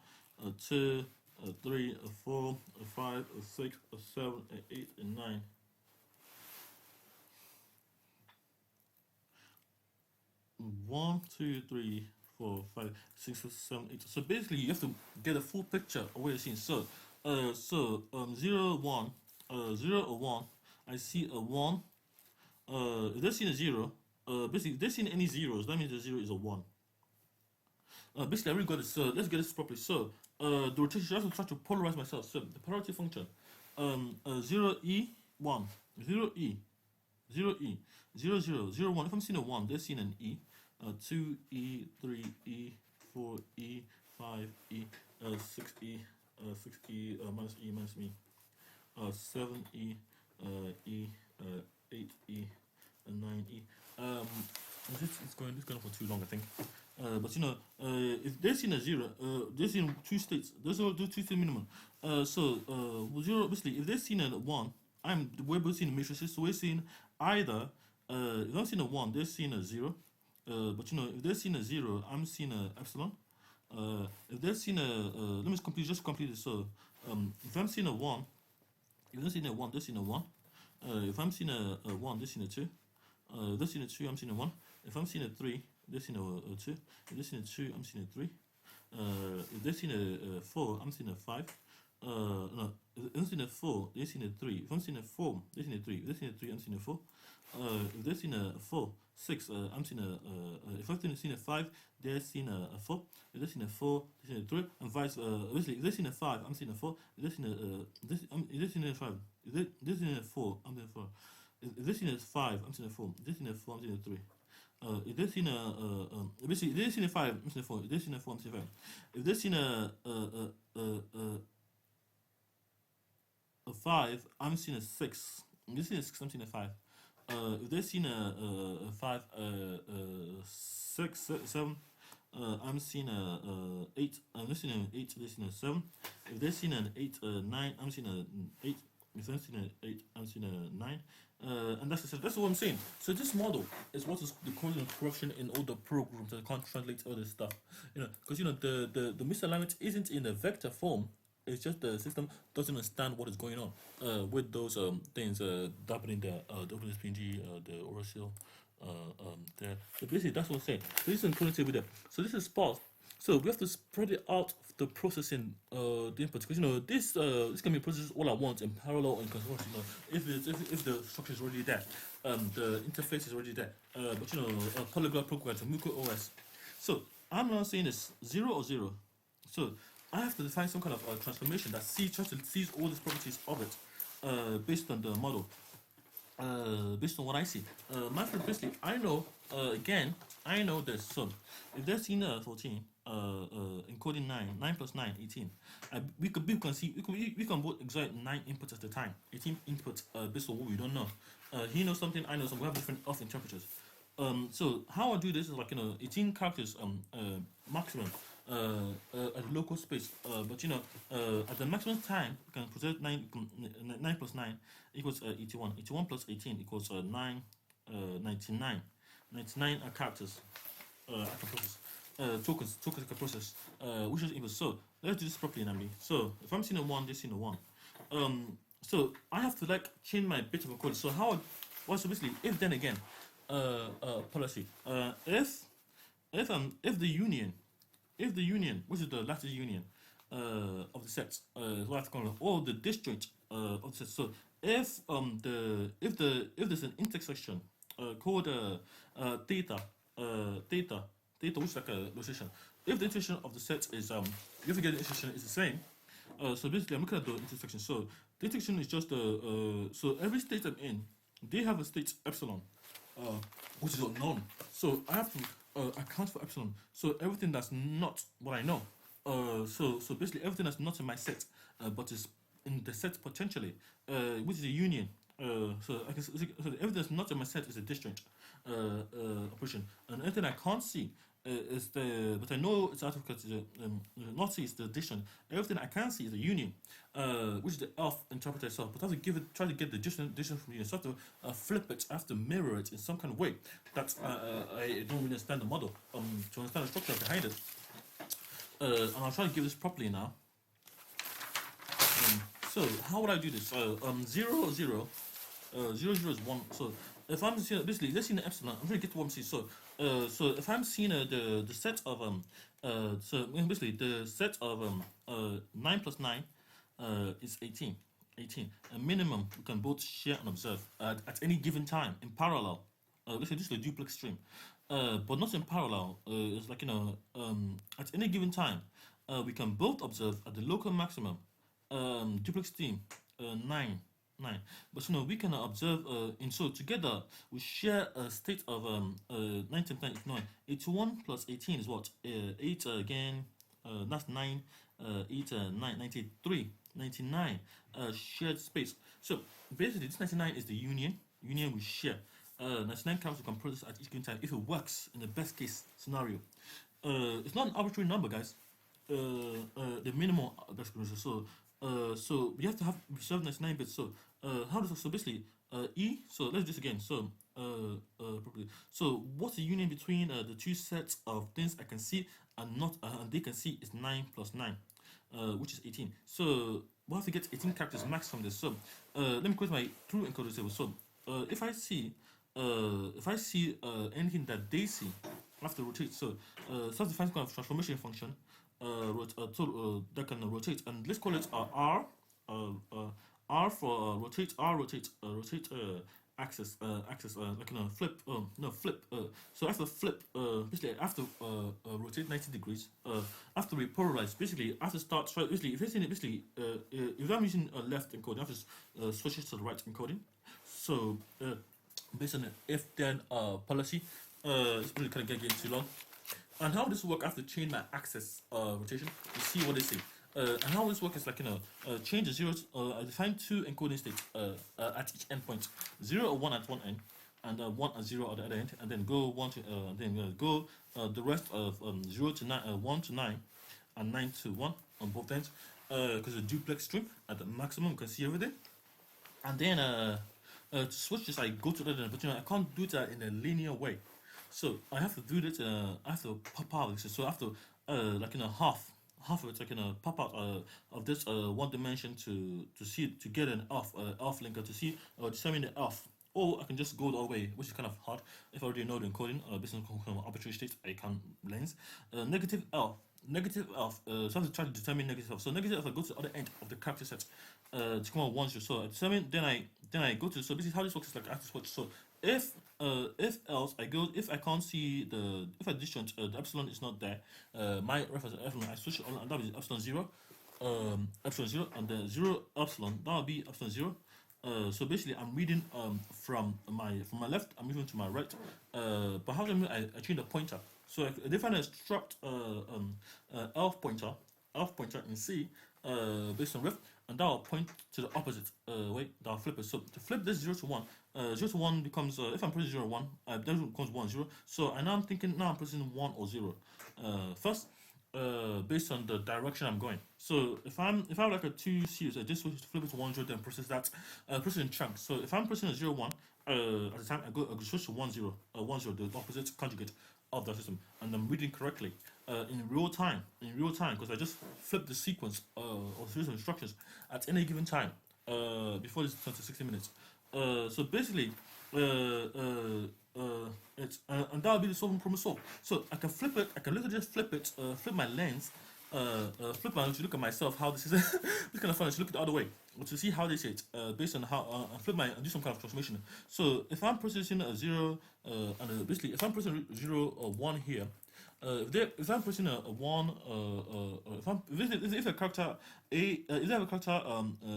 2, 3, 4, 5, 6, 7, 8, and 9. One, 2, 3, 4, 5, 6, 7, 8. So basically, you have to get a full picture of what you're seeing. So, 0, 1, 0 or 1. I see a 1. If they're seeing a 0, basically, if they're seeing any zeros, that means the 0 is a 1. Basically, I already got it. So let's get this properly. So, the rotation, I have to try to polarize myself. So the polarity function, 0e 1, 0e, 0e, 0 0, 0 1. If I'm seeing a 1, they're seeing an e. 2e, 3e, 4e, 5e, 6e, 6e minus me, 7e, e, 8e, 9e, Um, it's going for too long, I think. But if they're seen a zero, they're seen two states. Those are the two state minimum. Zero obviously, if they're seen a one, we're both seeing matrices, so we're seeing either. If I'm seeing a one, they're seeing a zero. If they're seeing a zero, I'm seeing a epsilon. If they're seeing let me just complete it. So, if I'm seeing a one, if they're seeing a one, they're seeing a one. If I'm seeing a one, they're seeing a two. If they're seeing a two, I'm seeing a one. If I'm seeing a three, they're seeing a two. If they're seeing a two, I'm seeing a three. If they're seeing a four, I'm seeing a five. No, if I'm seeing a four, they're seeing a three. If I'm seeing a four, they're seeing a three. If they're seeing a three, I'm seeing a four. If they're seeing a four, six, I'm seeing if I'm seeing a five, they're seeing a four. If they're seeing a four, they're seeing a three, and vice. Obviously, if they're seeing a five, I'm seeing a four. If they're seeing if they're seeing a five, if they're seeing a four, I'm seeing a four. If they're seeing a five, I'm seeing a four. If they're seeing a four, I'm seeing a three. If they're seeing basically, if they're seeing a five, I'm seeing a four. If they're seeing a four, I'm seeing a five. If they're seeing a five, I'm seeing a six. If they're seeing a six, I'm seeing a five. If they're seeing a five, six, seven, I'm seeing a eight. They're seeing an eight. They're seeing a seven. If they're seeing an eight, nine, I'm seeing an eight. If I'm seeing an eight, I'm seeing a nine. And that's what I'm saying. So this model is what is the causing corruption in all the programs that can't translate all this stuff. Because the misalignment isn't in a vector form. It's just the system doesn't understand what is going on with those things happening there, the OpenSPNG, the Oracle, there. So basically, that's what I'm saying. So this is encoding table there. So this is sparse. So we have to spread it out the processing the input, because this can be processed all at once in parallel and consequence. If the structure is already there, the interface is already there. A polyglot program to Muko OS. So I'm now saying this 0 or 0. So I have to define some kind of transformation that tries to seize all these properties of it based on the model. Based on what I see. My friend, basically, I know, I know this. So, if there's in 14, encoding 9 plus 9, 18. We can see, we can both exert 9 inputs at a time, 18 inputs based on what we don't know. He knows something, I know something, we have different off interpreters. So how I do this is 18 characters maximum at local space. At the maximum time, you can process 9 plus 9 equals 81. 81 plus 18 equals 99. 99 characters I can process. Tokens I can process, which is equals. So let's do this properly, Namdi. So if I'm seeing a 1, this is a 1. So I have to change my bit of a code. So so basically, if then again, policy. If the union, which is the lattice union of the sets, is what I have to call it, or the disjoint of the set. So if there's an intersection called theta, which is like a notation. If the intersection of the set is you have to get the intersection is the same. So basically, I'm looking at the intersection. So the intersection is just so every state I'm in, they have a state epsilon, which is unknown. So I have to account for epsilon. So everything that's not what I know. So basically everything that's not in my set, but is in the set potentially, which is a union. So everything that's not in my set is a disjoint operation, and anything I can't see is but I know it's out of because not see is the addition. Everything I can see is a union, which is the elf interpreter itself. But I have to try to get the addition from union. So I have to flip it. I have to mirror it in some kind of way. That I don't really understand the model to understand the structure behind it. And I'll try to give this properly now. So how would I do this? 0, 0. 0, 0 is 1. So if I'm seeing basically let's see the epsilon, I'm going to get to what I'm seeing. So if I'm seeing the set of so basically the set of 9 plus 9 is 18. 18. A minimum we can both share and observe at any given time in parallel. Basically this is a duplex stream. But not in parallel. It's at any given time we can both observe at the local maximum duplex stream 9. But we can observe and so together we share a state of 9 times 9 is 9. 81 plus 18 is what? 8 again, that's 9, 8, 9, 93, 99 shared space. So basically this 99 is the union we share. 99 characters you can process at each given time if it works in the best case scenario. It's not an arbitrary number, guys. The minimum that's going to so we have to have reserved 99 bits. So how does so basically e? So let's do this again. So properly. So what's the union between the two sets of things I can see and not and they can see is 9 plus 9, which is 18. So we'll have to get 18 characters max from this. So let me create my true encoder table. So if I see anything that they see, I have to rotate. So self-defined kind of transformation function that can rotate, and let's call it R for rotate axis like flip no flip so after flip basically after rotate 90 degrees after repolarize basically after start so basically if it's in it basically if I'm using left encoding I have to switch it to the right encoding. So based on the if then policy it's really kind of getting too long. And how this work, I have to change my axis rotation to see what they say. And how this works is like change the zeros. I define two encoding states at each endpoint, 0 or 1 at one end, and 1 and 0 at the other end, and then go 1 to go the rest of 0 to 9, 1 to 9, and 9 to 1 on both ends, because the duplex string at the maximum you can see everything. And then to switch this, I go to the other end, but I can't do that in a linear way. So I have to do this. I have to pop out. So I have to like half of it, like pop out of this one dimension to see to get an elf linker to see determine the elf. Or I can just go the other way, which is kind of hard if I already know the encoding. Based on arbitrary states, I can lens negative elf. Negative elf. So I have to try to determine negative elf. So negative elf, I go to the other end of the character set to come out once. So I determine. Then I go to. So this is how this works. Is like I have to switch. So if else I go if I can't see the if I disjunct the epsilon is not there, my reference epsilon I switch it on and that is epsilon 0, and the 0 epsilon that will be epsilon 0. So basically I'm reading from my left I'm moving to my right, but how do I change the pointer? So I define a struct elf pointer in C based on ref, and that will point to the opposite way. That will flip it. So to flip this 0 to 1, 0 to 1 becomes if I'm pressing 0 1, then becomes 1 0. So and now I'm thinking now I'm pressing 1 or 0 first. Based on the direction I'm going. So if I have like a 2 series, I just switch to flip it to 1 0, then process that, process in chunks. So if I'm pressing a 0 1, at the time I go switch to 1 0, 1 0, the opposite conjugate of the system, and I'm reading correctly in real time, because I just flip the sequence of series of instructions at any given time before this turns to 60 minutes. So basically, it's and that will be the solving problem solved. So I can flip it. I can literally just flip it. Flip my lens. Flip my lens to look at myself. How this is. It's kind of fun to look at the other way to see how they say it. Based on how I flip my do some kind of transformation. So if I'm processing a 0 and basically if I'm pressing 0 or 1 here. If I'm pressing a 1, if a character if I have a character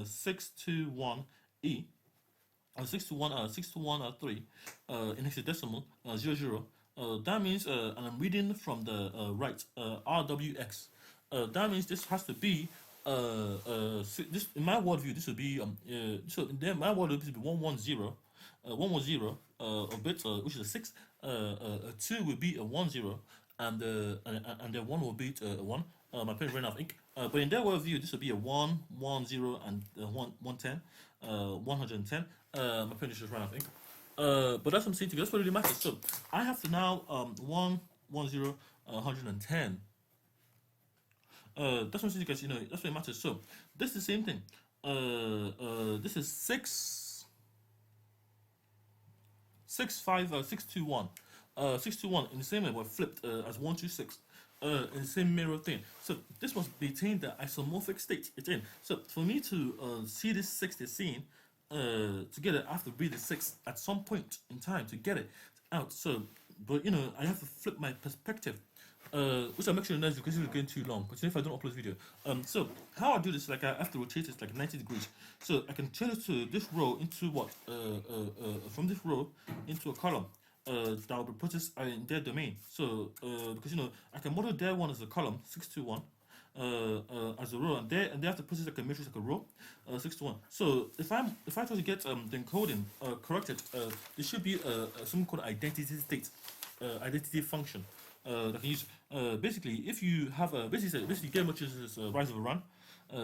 6 to 1 e. 6 to 1 3 in hexadecimal 0 0. That means and I'm reading from the right RWX. That means this has to be this in my worldview this would be so in my worldview this would be 110 110 a bit which is a 6 a 2 would be a 10 and the 1 will be a 1. My pen ran out of ink. But in their worldview, this would be a 1, 1, 0, and 110, 110. My pen just ran out of ink. But that's what I'm saying to you. That's what really matters. So I have to now 1, 1, 0, 110. That's what I'm saying, guys. That's what it matters. So this is the same thing. This is 6, 6, 5, 6, 2, 1. 6 to 1 in the same way, but flipped as 1 to 6 in the same mirror thing. So this must maintain the isomorphic state it's in. So for me to see this 6 they're seeing, to get it, I have to read the 6 at some point in time to get it out. So, but I have to flip my perspective, which I'm actually not because it's getting too long. Because if I don't upload video, so how I do this, like I have to rotate it like 90 degrees. So I can change it to this row into what? From this row into a column. That will be processed in their domain. So because I can model their one as a column 6 to 1, as a row, and they have to process like a matrix like a row, 61. So if I try to get the encoding corrected, there should be something called identity state, identity function that I can use. Basically, if you have a basically get much is rise over run.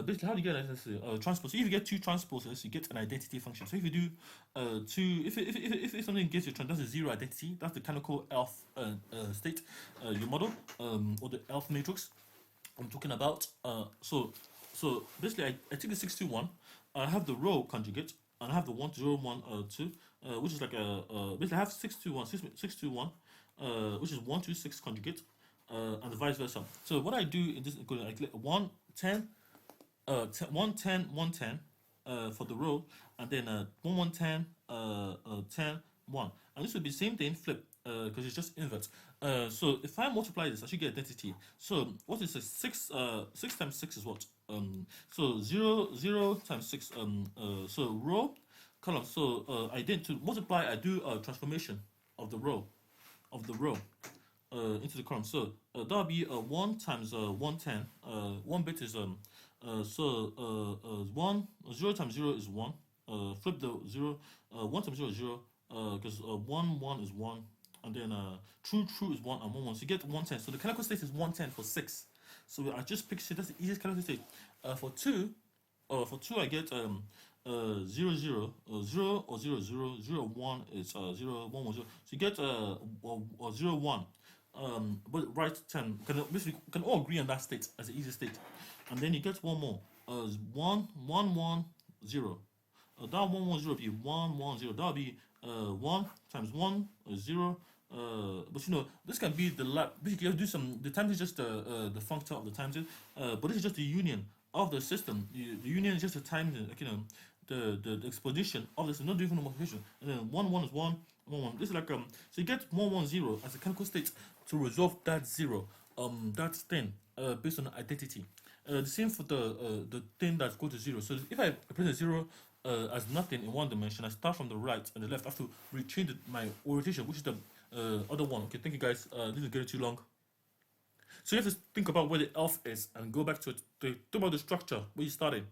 Basically, how do you get a transpose? So if you get two transposes, you get an identity function. So if you do if something gets your that's a zero identity, that's the canonical elf state, your model, or the elf matrix I'm talking about. So basically, I take the 621. I have the row conjugate, and I have the 101 2, which is like basically I have 621, which is 126 conjugate, and vice versa. So what I do in this equation, I click 110, 110, 110 for the row, and then 1110, 10, 1. And this would be the same thing flip because it's just invert. So if I multiply this, I should get identity. So what is this? 6 times 6 is what? So 0 times 6. So row, column. So I did to multiply. I do a transformation of the row, into the column. So that'll be 1 times 110. 1 bit is 1 0 times 0 is 1. Flip the 0. 1 times 0 is 0. Because 1 1 is 1, and then true is 1 and 1 1. So you get 110. So the canonical state is 110 for 6. So I just pick that's the easiest canonical state. For 2, I get 0 0 0 or 0 0 0 1 is 0 1 1 0. So you get 0 1. But right 10 basically can all agree on that state as the easiest state, and then you get one more 1 1 1 0. That 1 1 0 be 1 1 0. That'll be 1 times 1 is 0. But this can be the lab. Basically, you have to do some. The times is just the functor of the times, but this is just the union of the system. The union is just the times, like the exposition of this. Not doing multiplication. And then 1 1 is 1 1 1. This is like so you get 1 1 0 as a canonical state to resolve that 0 that thing based on identity. The same for the thing that's go to 0. So if I present 0 as nothing in one dimension, I start from the right and the left. I have to rechange my orientation, which is the other one. Okay, thank you guys. This is getting too long. So you have to think about where the elf is and go back to it. Think about the structure where you started.